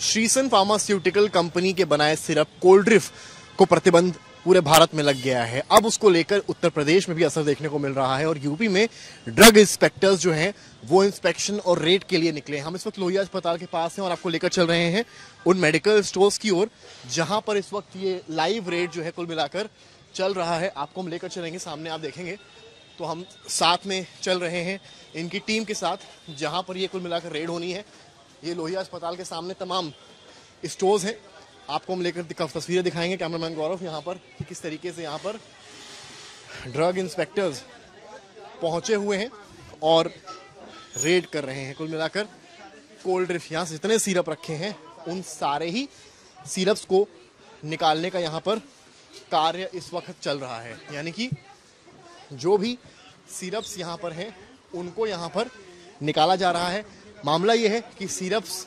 Sresan pharmaceutical company के बनाए syrup Coldrif को प्रतिबंध पूरे भारत में लग गया है। अब उसको लेकर उत्तर प्रदेश में भी असर देखने को मिल रहा है और यूपी में ड्रग इंस्पेक्टर्स जो हैं वो इंस्पेक्शन और रेड के लिए निकले। हम इस वक्त लोहिया अस्पताल के पास हैं और आपको लेकर चल रहे हैं उन मेडिकल स्टोर्स की ओर जहां पर इस वक्त ये लाइव रेड जो है कुल मिलाकर चल रहा है। आपको हम लेकर चलेंगे, सामने आप देखेंगे तो हम साथ में चल रहे हैं इनकी टीम के साथ, जहां पर ये कुल मिलाकर रेड होनी है। ये लोहिया अस्पताल के सामने तमाम स्टोर्स हैं। आपको हम लेकर तस्वीरें दिखाएंगे कैमरामैन गौरव यहाँ पर कि किस तरीके से यहाँ पर ड्रग इंस्पेक्टर्स पहुंचे हुए हैं और रेड कर रहे हैं। कुल मिलाकर कोल्ड ड्रिफ्ट यहाँ से जितने सिरप रखे हैं उन सारे ही सिरप्स को निकालने का यहाँ पर कार्य इस वक्त चल रहा है। यानी कि जो भी सिरप्स यहाँ पर हैं उनको यहाँ पर निकाला जा रहा है। मामला ये है कि सिरप्स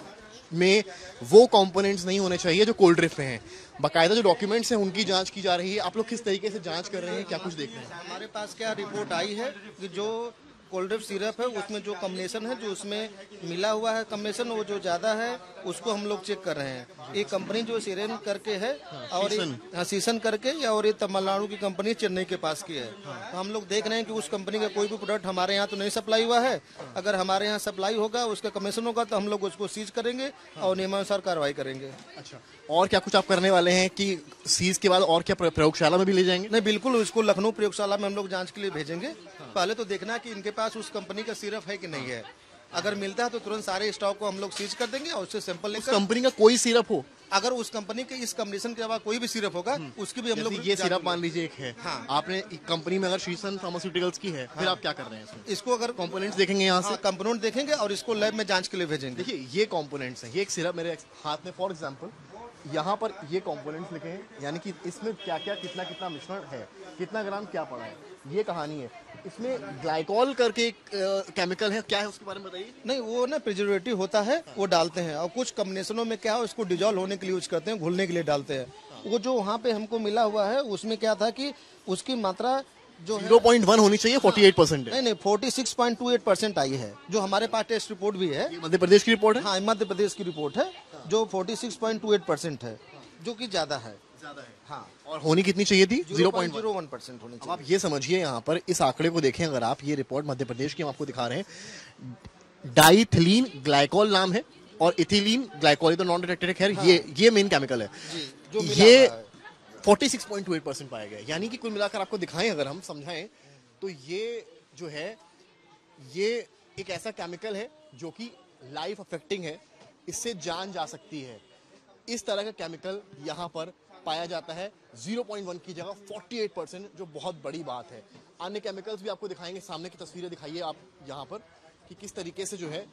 में वो कंपोनेंट्स नहीं होने चाहिए जो कोल्ड ड्रिफ्ट में हैं। बाकायदा जो डॉक्यूमेंट्स हैं उनकी जांच की जा रही है। आप लोग किस तरीके से जांच कर रहे हैं, क्या कुछ देख रहे हैं? हमारे पास क्या रिपोर्ट आई है कि जो कोल्ड ड्रिफ्ट सिरप है उसमें जो कॉम्बिनेशन है, जो उसमें मिला हुआ है कॉम्बिनेशन, वो जो ज्यादा है उसको हम लोग चेक कर रहे हैं। ये कंपनी जो सीरेन करके है और सीसन करके, और ये तमिलनाडु की कंपनी चेन्नई के पास की है। तो हम लोग देख रहे हैं कि उस कंपनी का कोई भी प्रोडक्ट हमारे यहाँ तो नहीं सप्लाई हुआ है। अगर हमारे यहाँ सप्लाई होगा, उसका कमीशन होगा, तो हम लोग उसको सीज करेंगे और नियमानुसार कार्रवाई करेंगे। अच्छा, और क्या कुछ आप करने वाले हैं कि सीज के बाद और क्या प्रयोगशाला में भी ले जाएंगे? नहीं, बिल्कुल, उसको लखनऊ प्रयोगशाला में हम लोग जांच के लिए भेजेंगे। पहले तो देखना है कि इनके पास उस कंपनी का सिरप है कि नहीं है। अगर मिलता है तो तुरंत सारे स्टॉक को हम लोग सीज कर देंगे और उससे सैंपल लेकर। कंपनी का कोई सिरप हो, अगर उस कंपनी के इस कॉम्बिनेशन के अलावा कोई भी सिरप होगा उसकी भी हम लोग ये सिरप मान लीजिए एक है, हाँ। आपने कंपनी में अगर श्रीसन फार्मास्यूटिकल्स की है, फिर आप क्या कर रहे हैं इसमें? इसको अगर कंपोनेंट्स देखेंगे यहाँ से, कंपोनेंट देखेंगे और इसको लैब में जांच के लिए भेजेंगे। देखिए ये कंपोनेंट्स हैं। ये एक सिरप मेरे हाथ में, फॉर एग्जांपल यहाँ पर ये कंपोनेंट्स लिखे हैं, यानी कि इसमें क्या क्या कितना कितना मिश्रण है, कितना ग्राम क्या पड़ा है, ये कहानी है। इसमें ग्लाइकोल करके एक केमिकल है, क्या है उसके बारे में बताइए। नहीं, वो ना प्रिजर्वेटिव होता है, वो डालते हैं। और कुछ कॉम्बिनेशनों में क्या है, उसको डिजोल्व होने के लिए यूज करते हैं, घुलने के लिए डालते हैं। वो जो वहाँ पे हमको मिला हुआ है उसमें क्या था कि उसकी मात्रा जो 0.1 होनी चाहिए, 48% है। नहीं, 46.28% आई है, जो हमारे पास टेस्ट रिपोर्ट भी है। मध्य प्रदेश की रिपोर्ट है? हाँ, मध्य प्रदेश की रिपोर्ट है, जो 46.28% है, जो कि ज्यादा है। हाँ, और होनी कितनी चाहिए थी? 0.01% होनी अब चाहिए। आप ये समझिए, यहाँ पर इस आंकड़े को देखें अगर आप, ये रिपोर्ट मध्य प्रदेश की हम आपको दिखा रहे हैं। डाइथिलीन ग्लाइकोल नाम है और इथिलीन ग्लाइकोल तो नॉन डिटेक्टेड है। हाँ। ये मेन केमिकल है। ये 46.28% पाया गया। यानी कि कुल मिलाकर आपको दिखाएं, अगर हम समझाएं तो ये जो है ये एक ऐसा केमिकल है जो कि लाइफ अफेक्टिंग है, इससे जान जा सकती है। इस तरह का केमिकल यहाँ पर पाया जाता है 0.1 की जगह 48%, जो बहुत बड़ी बात है। अन्य केमिकल्स भी आपको दिखाएंगे, सामने की तस्वीरें दिखाइए आप यहाँ पर कि किस तरीके से जो है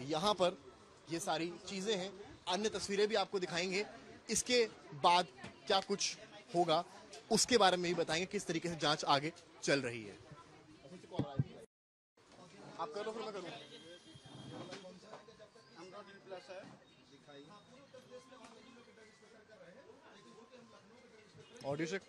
यहाँ पर ये सारी चीजें हैं। अन्य तस्वीरें भी आपको दिखाएंगे। इसके बाद क्या कुछ होगा उसके बारे में भी बताएंगे, किस तरीके से जांच आगे चल रही है। आप कर लो, फिर मैं करूँ। Audio check.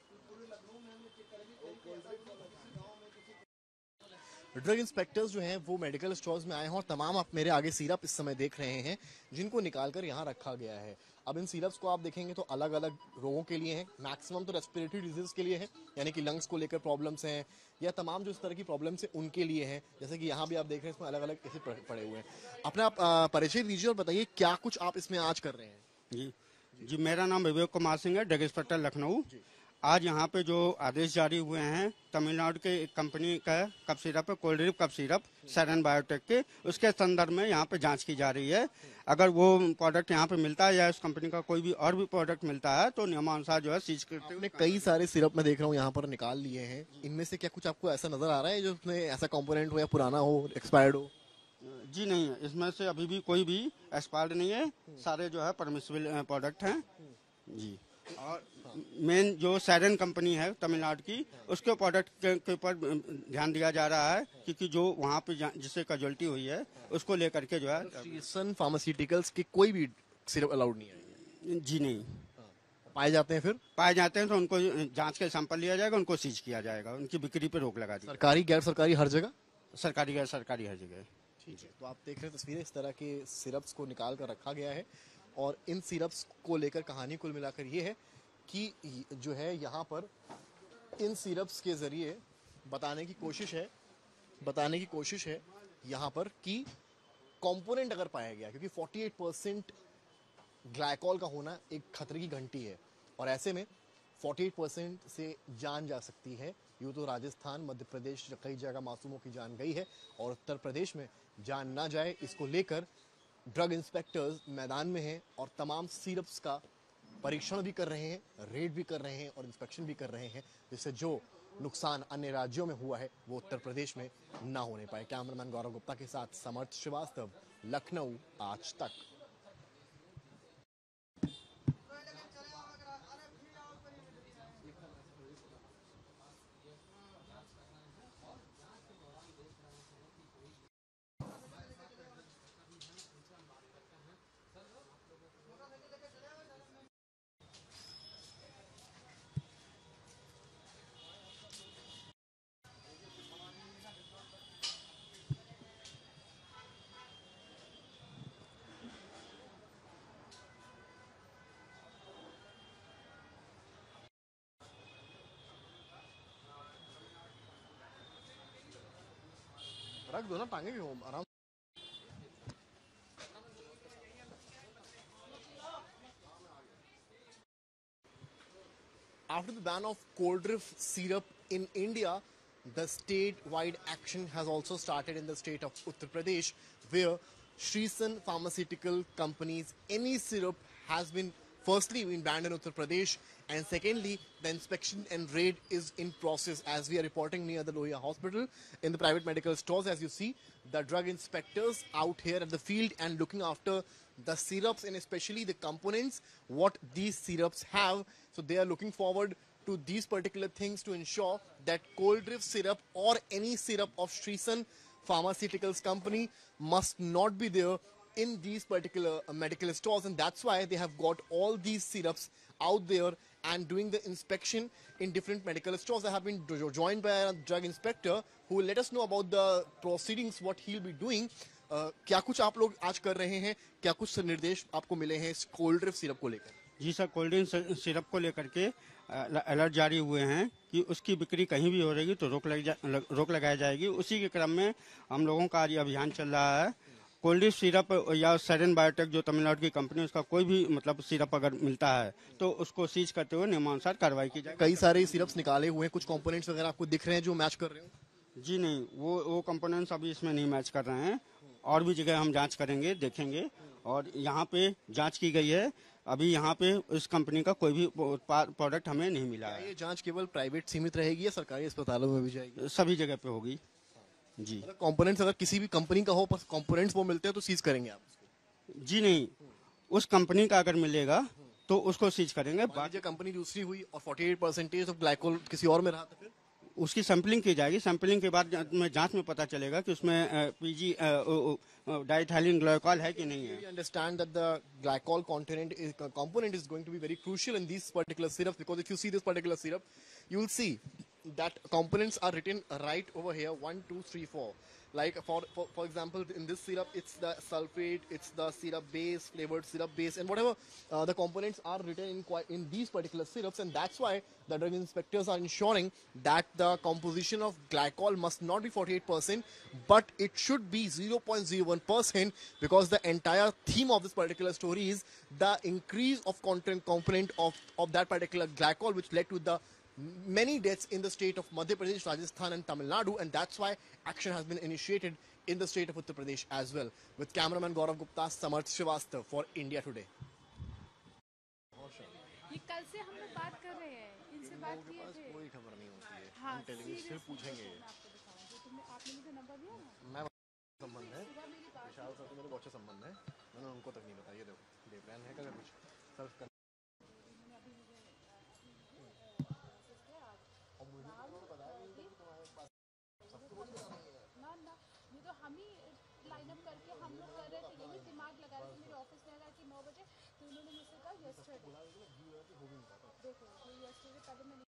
ड्रग इंस्पेक्टर्स जो हैं वो मेडिकल स्टोर्स में आए हैं और तमाम आप मेरे आगे सिरप इस समय देख रहे हैं जिनको निकालकर यहाँ रखा गया है। अब इन सिरप्स को आप देखेंगे तो अलग अलग रोगों के लिए हैं। मैक्सिमम तो रेस्पिरेटरी डिजीज के लिए है, यानी कि लंग्स को लेकर प्रॉब्लम्स हैं या तमाम जो इस तरह की प्रॉब्लम्स हैं उनके लिए हैं। जैसे कि यहाँ भी आप देख रहे हैं, इसमें अलग अलग ऐसे पड़े हुए हैं। अपना आप परिचय दीजिए और बताइए क्या कुछ आप इसमें आज कर रहे हैं। जी, मेरा नाम विवेक कुमार सिंह है, ड्रग इंस्पेक्टर लखनऊ। आज यहाँ पे जो आदेश जारी हुए हैं तमिलनाडु के एक कंपनी का कप सिरप है, Coldrif cough syrup, Seren Biotech के, उसके संदर्भ में यहाँ पे जांच की जा रही है। अगर वो प्रोडक्ट यहाँ पे मिलता है या उस कंपनी का कोई भी और भी प्रोडक्ट मिलता है तो नियमानुसार जो है सीज करते हुए। कई सारे सिरप मैं देख रहा हूँ यहाँ पर निकाल लिए हैं। इनमें से क्या कुछ आपको ऐसा नजर आ रहा है जो उसमें ऐसा कंपोनेंट हो या पुराना हो, एक्सपायर्ड हो? जी नहीं, इसमें से अभी भी कोई भी एक्सपायर्ड नहीं है, सारे जो है परमिसिबल प्रोडक्ट हैं जी। और मेन जो सेरेन कंपनी है तमिलनाडु की, उसके प्रोडक्ट के ऊपर ध्यान दिया जा रहा है क्योंकि जो वहाँ पे जिससे कैजुअलिटी हुई है उसको लेकर के जो है। श्रीसन फार्मास्यूटिकल्स के कोई भी सिरप अलाउड नहीं है? जी नहीं। पाए जाते हैं? फिर पाए जाते हैं तो उनको जांच के सैंपल लिया जाएगा, उनको सीज किया जाएगा, उनकी बिक्री पे रोक लगा दी। सरकारी गैर सरकारी हर जगह? सरकारी गैर सरकारी हर जगह। ठीक है, तो आप देख रहे हैं तस्वीरें, इस तरह के सिरप्स को निकाल कर रखा गया है और इन सिरप्स को लेकर कहानी कुल मिलाकर ये है कि जो है यहाँ पर इन सिरप्स के ज़रिए बताने की कोशिश है यहाँ पर कि कंपोनेंट अगर पाया गया, क्योंकि 48% ग्लाइकॉल का होना एक खतरे की घंटी है और ऐसे में 48% से जान जा सकती है। यूँ तो राजस्थान, मध्य प्रदेश, कई जगह मासूमों की जान गई है और उत्तर प्रदेश में जान ना जाए, इसको लेकर ड्रग इंस्पेक्टर्स मैदान में हैं और तमाम सिरप्स का परीक्षण भी कर रहे हैं, रेड भी कर रहे हैं और इंस्पेक्शन भी कर रहे हैं, जिससे जो नुकसान अन्य राज्यों में हुआ है वो उत्तर प्रदेश में ना होने पाए। कैमरामैन गौरव गुप्ता के साथ समर्थ श्रीवास्तव, लखनऊ, आज तक। रख दो ना, टांगे क्यों आराम। After the ban of Coldriff syrup in India, the state-wide action has also started in the state of Uttar Pradesh, where Shrisan Pharmaceutical Company's any syrup has been firstly been banned in Uttar Pradesh, and secondly, the inspection and raid is in process. As we are reporting near the Lohia Hospital, in the private medical stores, as you see, the drug inspectors out here at the field and looking after the syrups and especially the components, what these syrups have. So they are looking forward to these particular things to ensure that Coldriff syrup or any syrup of Shrisan Pharmaceuticals company must not be there in these particular medical stores, and that's why they have got all these syrups out there and doing the inspection in different medical stores. I have been joined by a drug inspector who will let us know about the proceedings, what he'll be doing. क्या कुछ आप लोग आज कर रहे हैं, क्या कुछ निर्देश आपको मिले हैं इस कोल्ड ड्रिफ सिरप को लेकर? जी सर, कोल्ड ड्रिंक सिरप को लेकर के अलर्ट जारी हुए हैं कि उसकी बिक्री कहीं भी हो रहेगी तो रोक लगाई जाएगी। उसी के क्रम में हम लोगों का आज अभियान चल रहा है। कोल्ड ड्रिंक सिरप या सेरेन बायोटेक जो तमिलनाडु की कंपनी, उसका कोई भी मतलब सिरप अगर मिलता है तो उसको सीज करते हुए नियमानुसार कार्रवाई की जाए। कई सारे सिरप्स निकाले हुए हैं, कुछ कंपोनेंट्स वगैरह आपको दिख रहे हैं जो मैच कर रहे हो? जी नहीं, वो कंपोनेंट्स अभी इसमें नहीं मैच कर रहे हैं। और भी जगह हम जांच करेंगे, देखेंगे, और यहाँ पे जांच की गई है। अभी यहाँ पे इस कंपनी का कोई भी प्रोडक्ट हमें नहीं मिला है। ये जांच केवल प्राइवेट सीमित रहेगी या सरकारी अस्पतालों में भी जाएगी? सभी जगह पे होगी जी। कंपोनेंट्स अगर किसी भी कंपनी का हो पर कंपोनेंट्स वो मिलते हैं तो सीज करेंगे आप? जी नहीं, उस कंपनी का अगर मिलेगा तो उसको सीज करेंगे। बाकी कंपनी दूसरी हुई और 48% ऑफ ग्लाइकोल किसी और में रहा तो फिर उसकी सैंपलिंग की जाएगी। सैंपलिंग के बाद जांच में पता चलेगा कि उसमें पीजी डाइथाइलिन ग्लाइकॉल है कि नहीं है। You understand that the glycol component is going to be very crucial in these particular syrups, because if you see this particular syrup, you will see that components are written right over here, 1, 2, 3, 4. Like for example, in this syrup, it's the sulfate, it's the syrup base, flavored syrup base, and whatever the components are written in these particular syrups, and that's why the drug inspectors are ensuring that the composition of glycol must not be 48%, but it should be 0.01%, because the entire theme of this particular story is the increase of component of that particular glycol, which led to the many deaths in the state of Madhya Pradesh, Rajasthan and Tamil Nadu, and that's why action has been initiated in the state of Uttar Pradesh as well. With cameraman Gaurav Gupta, Samarth Srivastav for India Today. ये कल से हम लोग बात कर रहे हैं, इनसे बात किए थे। कोई खबर नहीं होती है, हाँ, हम टेलीविजन से पूछेंगे। आपको दिखाऊंगी। आपने मुझे नंबर दिया ना? मैं संबंध है, विशाल सर तो मेरे बहुत अच्छे संबंध है, मैंने उनको तक नहीं बताया। देखो डे प्लान है क्या कुछ सर्च कर ना ना, ये तो हम ही लाइन अप करके हम लोग कर रहे थे, यही दिमाग लगा रहे थे। मेरे ऑफिस में आया कि 9 बजे, तो उन्होंने मुझसे कहा यस्टरडे। देखो तो यस्टरडे पहले मैंने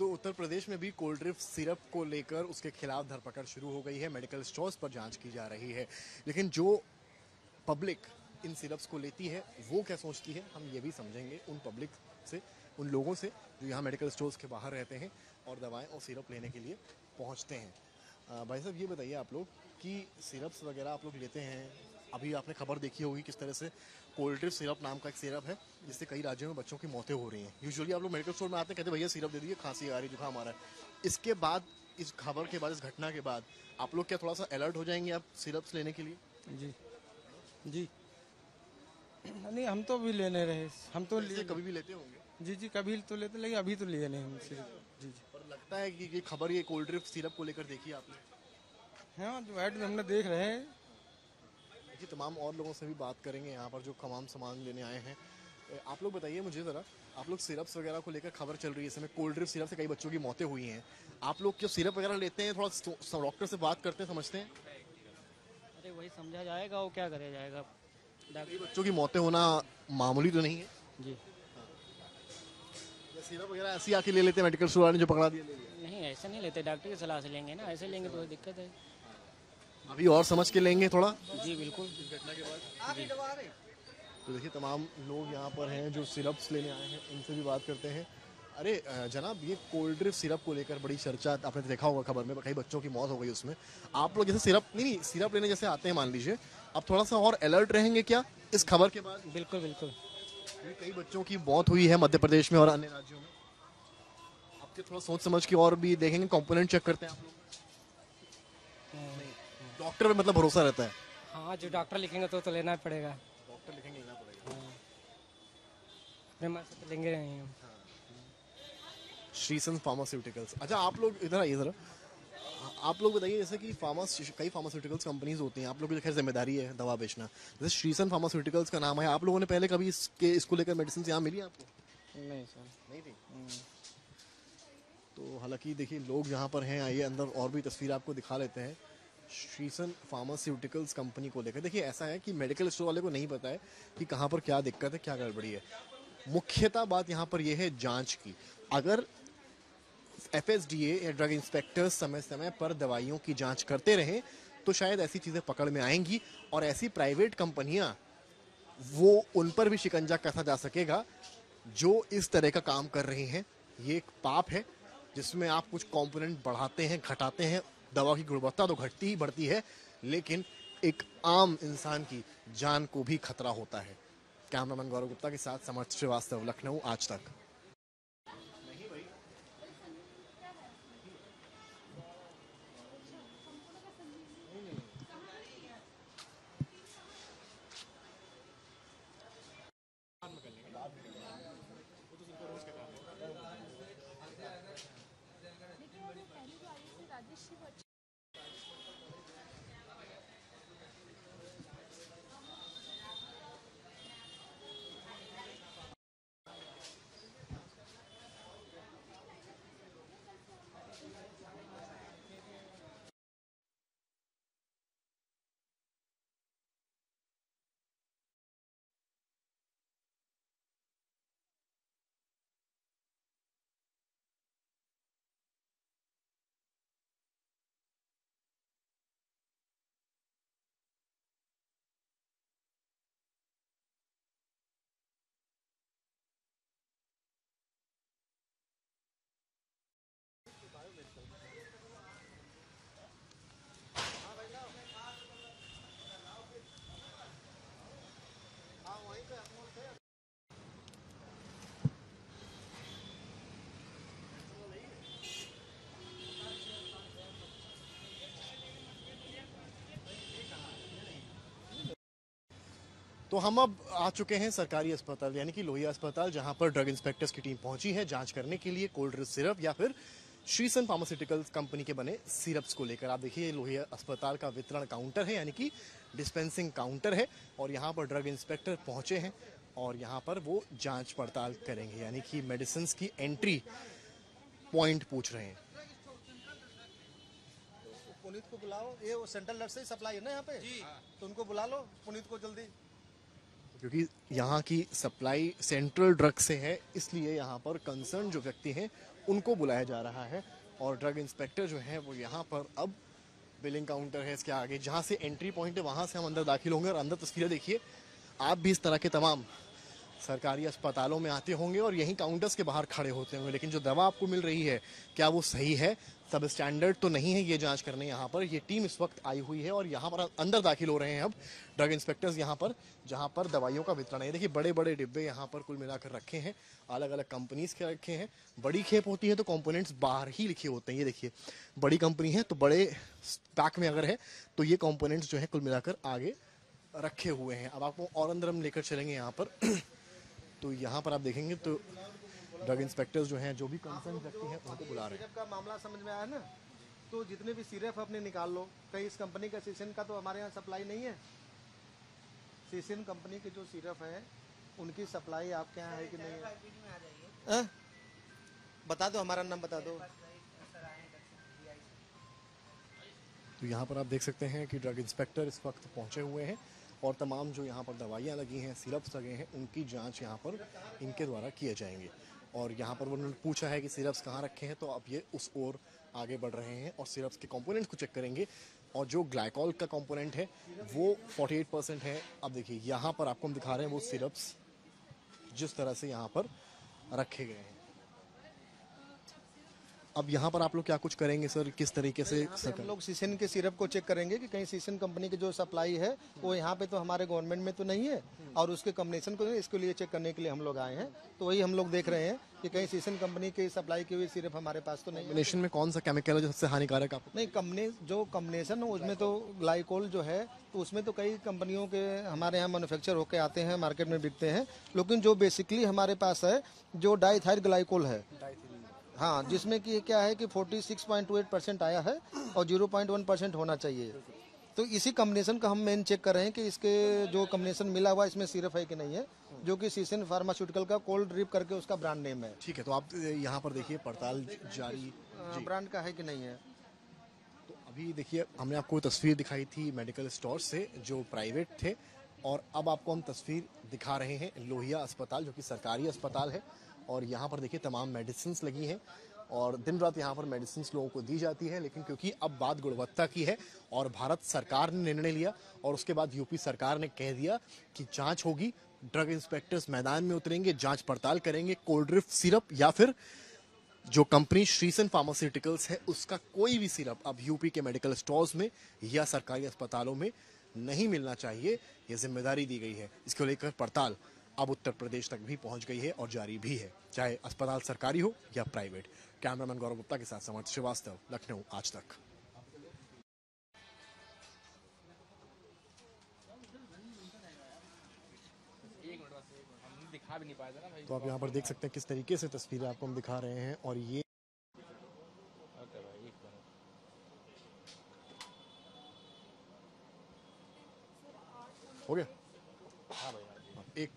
तो उत्तर प्रदेश में भी कोल्ड ड्रिफ्ट सिरप को लेकर उसके खिलाफ धरपकड़ शुरू हो गई है। मेडिकल स्टोर्स पर जांच की जा रही है। लेकिन जो पब्लिक इन सिरप्स को लेती है वो क्या सोचती है, हम ये भी समझेंगे उन पब्लिक से, उन लोगों से जो यहाँ मेडिकल स्टोर्स के बाहर रहते हैं और दवाएं और सिरप लेने के लिए पहुँचते हैं। भाई साहब ये बताइए आप लोग कि सिरप्स वगैरह आप लोग लेते हैं, अभी आपने खबर देखी होगी किस तरह से कोल्ड ड्रिफ्ट सिरप नाम का एक सिरप है जिससे कई राज्यों में बच्चों की मौतें हो रही हैं। यूजुअली आप लोग मेडिकल स्टोर में आते हैं, कहते हैं भैया सिरप दे दीजिए, खांसी आ रही, जुकाम आ रहा है। इसके बाद, इस खबर के बाद, इस घटना के बाद आप लोग क्या थोड़ा सा अलर्ट हो जाएंगे आप सिरप्स लेने के लिए? जी जी नहीं, हम तो भी लेने रहे, हम तो इससे कभी भी लेते होंगे? जी जी कभी तो लेते, लेकिन अभी तो लिए नहीं हम सिर्फ। जी जी पर लगता है कि ये खबर, ये कोल्ड ड्रिफ्ट सिरप को लेकर देखी आपने? हाँ, जो ऐड हमने देख रहे हैं। देखिए तमाम और लोगों से भी बात करेंगे यहाँ पर जो तमाम सामान लेने आए हैं। आप लोग बताइए मुझे ज़रा, आप लोग सिरप्स वगैरह को लेकर खबर चल रही है इस समय, कोल्ड ड्रिफ्ट सिरप से कई बच्चों की मौतें हुई हैं। आप लोग जो सिरप वगैरह लेते हैं थोड़ा डॉक्टर से बात करते हैं, समझते हैं? अरे वही समझा जाएगा, वो क्या करे जाएगा। कई बच्चों की मौतें होना मामूली तो नहीं है। जी या सिरप वगैरह ऐसी आके ले लेते हैं, मेडिकल स्टोर वाले ने जो पकड़ा दिया ले लिया? नहीं, ऐसे नहीं लेते, डॉक्टर की सलाह से लेंगे ना, ऐसे लेंगे तो दिक्कत है। अभी और समझ के लेंगे थोड़ा। जी बिल्कुल। तो देखिए तमाम लोग यहाँ पर हैं जो सिरप्स लेने आए हैं, इनसे भी बात करते हैं। अरे जनाब, ये कोल्ड ड्रिफ्ट सिरप को लेकर बड़ी चर्चा, आपने देखा होगा खबर में, कई बच्चों की मौत हो गई उसमें। आप लोग जैसे सिरप लेने जैसे आते हैं मान लीजिए, अब थोड़ा सा और अलर्ट रहेंगे क्या इस खबर के बाद? बिल्कुल बिल्कुल। कई बच्चों की मौत हुई है मध्य प्रदेश में और अन्य राज्यों में। आपके थोड़ा सोच समझ के और भी देखेंगे, कंपोनेंट चेक करते हैं आप लोग? डॉक्टर पे मतलब भरोसा रहता है? हाँ, जो डॉक्टर लिखेंगे तो लेना ही पड़ेगा। डॉक्टर लिखेंगे लेना पड़ेगा। अपने मन से तो लेंगे नहीं हम। श्रीसन फार्मास्यूटिकल्स। अच्छा आप लोग इधर आइए जरा, आप लोग बताइए जैसे कि कई फार्मास्यूटिकल्स कंपनीज होती हैं, आप लोगों की खैर जिम्मेदारी है दवा बेचना, जैसे श्रीसन फार्मास्यूटिकल्स का नाम है, आप लोगों ने पहले कभी इसको लेकर मेडिसिन यहाँ मिली आपको? नहीं सर, नहीं थी। तो हालांकि देखिए लोग यहाँ पर हैं, आइए अंदर और भी तस्वीर आपको दिखा लेते हैं श्रीसन फार्मास्यूटिकल्स कंपनी को लेकर। देखिए ऐसा है कि मेडिकल स्टोर वाले को नहीं पता है कि कहाँ पर क्या दिक्कत है, क्या गड़बड़ी है। मुख्यतः बात यहाँ पर यह है जांच की। अगर FSDA या ड्रग इंस्पेक्टर्स समय समय पर दवाइयों की जांच करते रहें तो शायद ऐसी चीजें पकड़ में आएंगी और ऐसी प्राइवेट कंपनियां, वो उन पर भी शिकंजा कसा जा सकेगा जो इस तरह का काम कर रही हैं। ये एक पाप है जिसमें आप कुछ कंपोनेंट बढ़ाते हैं, घटाते हैं, दवा की गुणवत्ता तो घटती ही बढ़ती है, लेकिन एक आम इंसान की जान को भी खतरा होता है। कैमरामैन गौरव गुप्ता के साथ समर्थ श्रीवास्तव, लखनऊ, आज तक। लेकिन वो जो पहली जो आई थी राजेश्री बच्चन, तो हम अब आ चुके हैं सरकारी अस्पताल यानी कि लोहिया अस्पताल, जहां पर ड्रग इंस्पेक्टर्स की टीम पहुंची है जांच करने के लिए कोल्ड ड्रिंक सिरप या फिर श्रीसन फार्मास्यूटिकल्स कंपनी के बने सिरप्स को लेकर। आप देखिए लोहिया अस्पताल का वितरण काउंटर है यानी कि डिस्पेंसिंग काउंटर है और यहाँ पर ड्रग इंस्पेक्टर पहुंचे हैं और यहाँ पर वो जांच पड़ताल करेंगे यानी कि मेडिसिन की एंट्री पॉइंट पूछ रहे हैं। पुनीत को बुलाओ, ये वो सेंट्रल नर्स से सप्लाई है ना यहाँ पे, तो उनको बुला लो पुनीत को जल्दी। क्योंकि यहाँ की सप्लाई सेंट्रल ड्रग से है, इसलिए यहाँ पर कंसर्न जो व्यक्ति हैं उनको बुलाया जा रहा है और ड्रग इंस्पेक्टर जो है वो यहाँ पर अब बिलिंग काउंटर है इसके आगे, जहाँ से एंट्री पॉइंट है वहाँ से हम अंदर दाखिल होंगे। और अंदर तस्वीरें देखिए, आप भी इस तरह के तमाम सरकारी अस्पतालों में आते होंगे और यहीं काउंटर्स के बाहर खड़े होते होंगे, लेकिन जो दवा आपको मिल रही है क्या वो सही है, सब स्टैंडर्ड तो नहीं है, ये जांच करने यहाँ पर ये टीम इस वक्त आई हुई है। और यहाँ पर अंदर दाखिल हो रहे हैं अब ड्रग इंस्पेक्टर्स यहाँ पर, जहाँ पर दवाइयों का वितरण है। देखिए बड़े बड़े डिब्बे यहाँ पर कुल मिलाकर रखे हैं, अलग अलग कंपनीज के रखे हैं। बड़ी खेप होती है तो कंपोनेंट्स बाहर ही लिखे होते हैं। ये देखिए बड़ी कंपनी है तो बड़े पैक में अगर है तो ये कंपोनेंट्स जो है कुल मिलाकर आगे रखे हुए हैं। अब आपको और अंदर हम लेकर चलेंगे यहाँ पर तो यहाँ पर आप देखेंगे तो ड्रग इंस्पेक्टर्स जो हैं, जो भी कंसर्न व्यक्ति हैं उनको बुला रहे हैं। सिरप का मामला समझ में आया ना, तो जितने भी सिरप अपने निकाल लो, कहीं इस कंपनी का सीसन का तो हमारे यहाँ सप्लाई नहीं है। सीसन कंपनी के जो सिरप है उनकी सप्लाई आपके यहाँ है कि नहीं है? बता दो, हमारा नाम बता दो। तो यहाँ पर आप देख सकते हैं कि ड्रग इंस्पेक्टर इस वक्त पहुंचे हुए हैं और तमाम जो यहाँ पर दवाइयाँ लगी हैं, सिरप्स लगे हैं, उनकी जांच यहाँ पर इनके द्वारा किए जाएंगे। और यहाँ पर उन्होंने पूछा है कि सिरप्स कहाँ रखे हैं, तो अब ये उस ओर आगे बढ़ रहे हैं और सिरप्स के कंपोनेंट्स को चेक करेंगे। और जो ग्लाइकॉल का कंपोनेंट है वो 48% है। अब देखिए यहाँ पर आपको हम दिखा रहे हैं वो सिरप्स जिस तरह से यहाँ पर रखे गए हैं। अब यहाँ पर आप लोग क्या कुछ करेंगे सर, किस तरीके से हम लोग सीसन के सिरप को चेक करेंगे कि कहीं सीसन कंपनी की जो सप्लाई है वो यहाँ पे तो हमारे गवर्नमेंट में तो नहीं है, और उसके कॉम्बिनेशन को इसके लिए चेक करने के लिए हम लोग आए हैं। तो वही हम लोग देख रहे हैं कि कहीं सीसन कंपनी की सप्लाई की हुई सिरप हमारे पास तो नहीं है। कॉम्बिनेशन में कौन सा केमिकल है जो सबसे हानिकारक आपको? नहीं, जो कॉम्बिनेशन है उसमें तो ग्लाइकोल जो है, तो उसमें तो कई कंपनियों के हमारे यहाँ मैन्युफैक्चर होकर आते हैं, मार्केट में बिकते हैं। लेकिन जो बेसिकली हमारे पास है जो डाइथाइल ग्लाइकोल है, हाँ, जिसमें कि क्या है कि 46.28% आया है और 0.1% होना चाहिए। तो इसी कॉम्बिनेशन का हम मेन चेक कर रहे हैं कि इसके जो कॉम्बिनेशन मिला हुआ इसमें सिरप है कि नहीं है, जो कि सीसन फार्मास्यूटिकल का कोल्ड ड्रिप करके उसका ब्रांड नेम है। ठीक है, तो आप यहाँ पर देखिए पड़ताल जारी ब्रांड का है कि नहीं है। तो अभी देखिए हमने आपको तस्वीर दिखाई थी मेडिकल स्टोर से जो प्राइवेट थे, और अब आपको हम तस्वीर दिखा रहे हैं लोहिया अस्पताल जो कि सरकारी अस्पताल है। और यहाँ पर देखिए तमाम मेडिसिन्स लगी हैं और दिन रात यहाँ पर मेडिसिन्स लोगों को दी जाती है। लेकिन क्योंकि अब बात गुणवत्ता की है और भारत सरकार ने निर्णय लिया और उसके बाद यूपी सरकार ने कह दिया कि जांच होगी, ड्रग इंस्पेक्टर्स मैदान में उतरेंगे, जांच पड़ताल करेंगे। कोल्ड ड्रिफ्ट सिरप या फिर जो कंपनी श्रीसन फार्मास्यूटिकल्स है उसका कोई भी सिरप अब यूपी के मेडिकल स्टोर्स में या सरकारी अस्पतालों में नहीं मिलना चाहिए, ये जिम्मेदारी दी गई है। इसको लेकर पड़ताल अब उत्तर प्रदेश तक भी पहुंच गई है और जारी भी है, चाहे अस्पताल सरकारी हो या प्राइवेट। कैमरामैन गौरव गुप्ता के साथ समर्थ श्रीवास्तव, लखनऊ, आज तक। तो आप यहाँ पर देख सकते हैं किस तरीके से तस्वीरें आपको हम दिखा रहे हैं। और ये हो गया एक।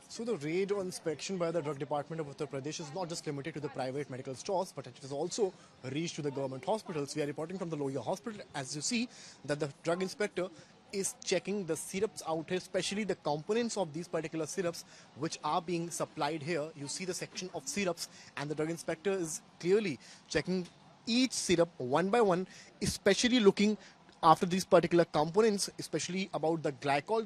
So the raid or inspection by the Drug Department of Uttar Pradesh is not just limited to the private medical stores, but it has also reached to the government hospitals. We are reporting from the Lohia hospital. As you see, that the drug inspector is checking the syrups out here, especially the components of these particular syrups which are being supplied here. You see the section of syrups, and the drug inspector is clearly checking each syrup one by one, especially looking after these particular components, especially about the glycol,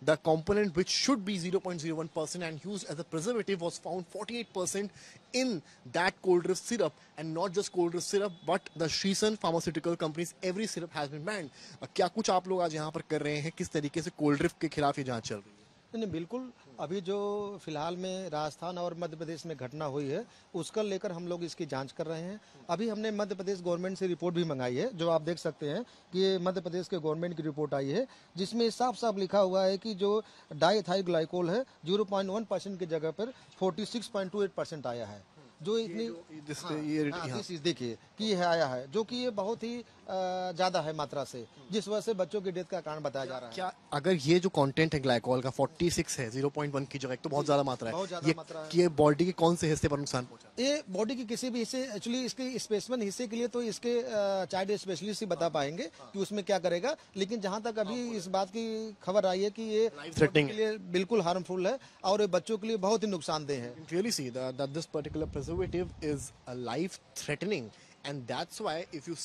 the component which should be 0.01% and used as a preservative was found 48% in that cold drift syrup. And not just cold drift syrup, but the Shrisan pharmaceutical companies, every syrup has been banned. क्या कुछ आप लोग आज यहाँ पर कर रहे हैं, किस तरीके से कोल्ड ड्रिफ्ट के खिलाफ ये जांच चल रही है? नहीं, बिल्कुल। अभी जो फिलहाल में राजस्थान और मध्य प्रदेश में घटना हुई है उसका लेकर हम लोग इसकी जांच कर रहे हैं। अभी हमने मध्य प्रदेश गवर्नमेंट से रिपोर्ट भी मंगाई है, जो आप देख सकते हैं कि ये मध्य प्रदेश के गवर्नमेंट की रिपोर्ट आई है, जिसमें साफ साफ लिखा हुआ है कि जो डाइथाइल ग्लाइकोल है 0.1% की जगह पर 46.28% आया है। जो इतनी देखिए देखिए कि यह आया है, जो कि ये बहुत ही ज्यादा है मात्रा से, जिस वजह से बच्चों की डेथ का कारण बताया जा रहा है। क्या अगर ये जो कंटेंट है ग्लाइकोल का 46 है 0.1 की जगह, तो बहुत ज्यादा मात्रा है, बहुत ज्यादा ये मात्रा है। ये बॉडी के कौन से हिस्से पर नुकसान पहुंचा? ये बॉडी के किसी भी हिस्से, एक्चुअली इसके स्पेसिमेन हिस्से के लिए तो इसके चाइल्ड स्पेशलिस्ट ही बता पाएंगे कि उसमें क्या करेगा, लेकिन जहां तक अभी इस बात की खबर आई है कि ये threatening के लिए बिल्कुल हार्मफुल है और ये बच्चों के लिए बहुत ही नुकसानदेह है। Clearly see that this particular preservative is a life threatening, and that's why if you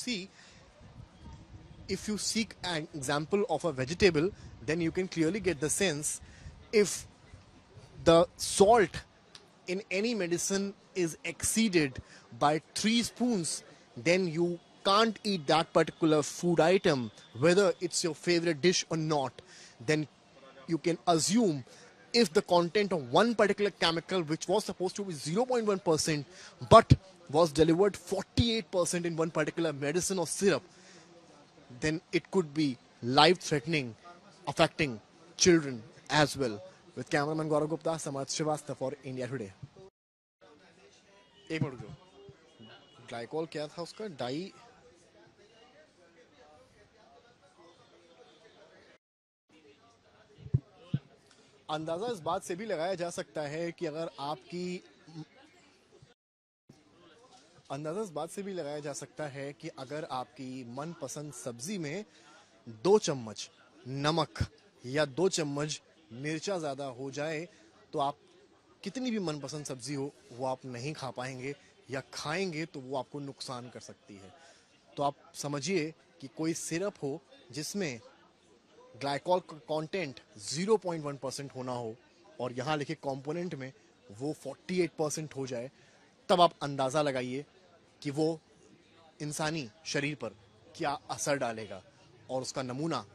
seek an example of a vegetable, then you can clearly get the sense if the salt in any medicine is exceeded by 3 spoons, then you can't eat that particular food item, whether it's your favorite dish or not. Then you can assume if the content of one particular chemical, which was supposed to be 0.1%, but was delivered 48% in one particular medicine or syrup, then it could be life-threatening, affecting children as well. With cameraman Gaurav Gupta, Samarth Srivastava for India Today. एक minute रुको, glycol क्या था उसका? Die अंदाजा इस बात से भी लगाया जा सकता है कि अगर आपकी अंदाजा इस बात से भी लगाया जा सकता है कि अगर आपकी मनपसंद सब्जी में 2 चम्मच नमक या 2 चम्मच मिर्चा ज्यादा हो जाए तो आप कितनी भी मनपसंद सब्जी हो वो आप नहीं खा पाएंगे, या खाएंगे तो वो आपको नुकसान कर सकती है। तो आप समझिए कि कोई सिरप हो जिसमें ग्लाइकोल का कंटेंट 0.1% होना हो और यहाँ लिखे कंपोनेंट में वो 48% हो जाए, तब आप अंदाजा लगाइए कि वो इंसानी शरीर पर क्या असर डालेगा। और उसका नमूना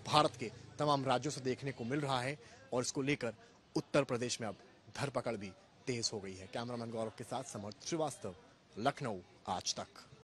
भारत के तमाम राज्यों से देखने को मिल रहा है और इसको लेकर उत्तर प्रदेश में अब धरपकड़ भी तेज हो गई है। कैमरामैन गौरव के साथ समर्थ श्रीवास्तव, लखनऊ आज तक।